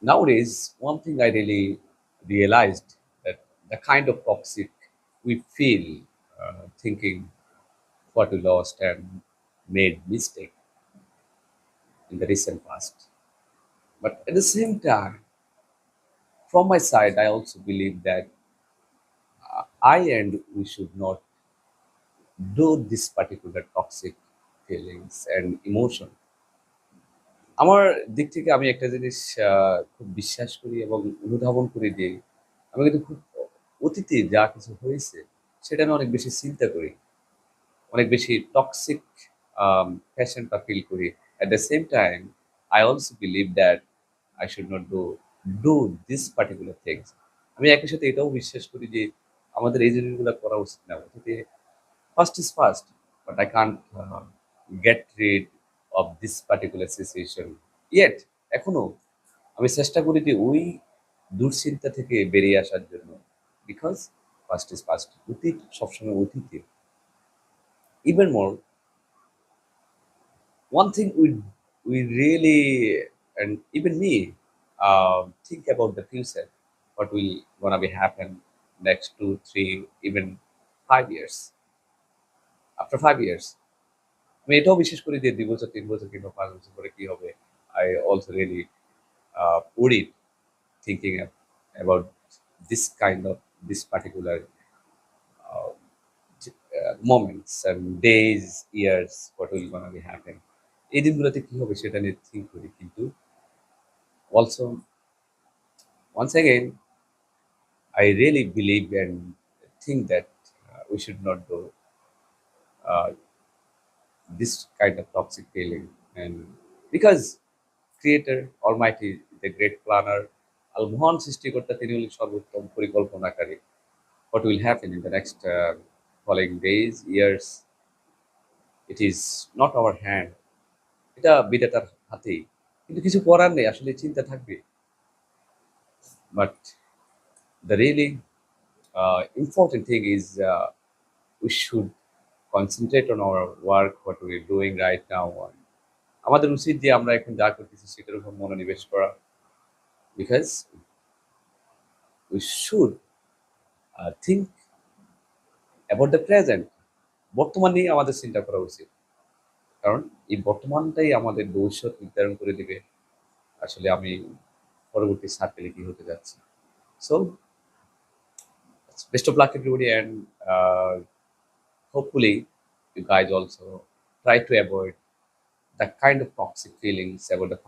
Nowadays, one thing I really realized that the kind of toxic we feel thinking what we lost and made mistake in the recent past. But at the same time, from my side, I also believe that I and we should not do this particular toxic feelings and emotion. আমার দিক থেকে আমি একটা জিনিস খুব বিশ্বাস করি এবং অনুধাবন করি যে আমি কিন্তু খুব অতীতে যা কিছু হয়েছে সেটা আমি অনেক বেশি চিন্তা করি, অনেক বেশি টক্সিক প্যাশনটা ফিল করি। At the same time I also believe that I should not do this particular things. আমি একই সাথে এটাও বিশ্বাস করি যে আমাদের এই জিনিসগুলো করা উচিত না। অতীতে first is first, but I can't get rid of this particular situation yet. এখনো আমি চেষ্টা করি যে ওই দুশ্চিন্তা থেকে বেরিয়ে আসার জন্য, বিকজ ফার্স্ট ইজ ফার্স্ট, অতীত সবসময় অতীতে। Even more, one thing we really, and even me, think about the future, what will gonna be happen next 2 3 even 5 years, after 5 years। আমি এটাও বিশ্বাস করি যে 2 বছর 3 বছর কিংবা 5 বছর পরে কি হবে। I also really worried thinking about this kind of this particular moments and days, years, what will gonna be happen। এই দিনগুলোতে কি হবে সেটা নিয়ে থিঙ্ক করি, কিন্তু also once again I really believe and think that we should not do uh, this kind of toxic feeling, and because creator almighty, the great planner, al মহান সৃষ্টিকর্তা, তিনি হলেন সর্বোত্তম পরিকল্পনাকারী। What will happen in the next following days, years, it is not our hand, এটা বিধাতার হাতেই। কিন্তু কিছু করার নেই, আসলে চিন্তা থাকবে। But the really important thing is we should concentrate on our work, what we're doing right now. আমাদের উচিত যে আমরা এখন যা করতেছি সেটার উপর মনোনিবেশ করা, because we should think about the present। বর্তমান নিয়ে আমাদের চিন্তা করা উচিত, কারণ এই বর্তমানটাই আমাদের ভবিষ্যৎ নির্ধারণ করে দিবে আসলে আমি পরবর্তী সার্কেলে কি হতে যাচ্ছি। So best of luck everybody, and hopefully you guys also try to avoid that kind of toxic feelings about the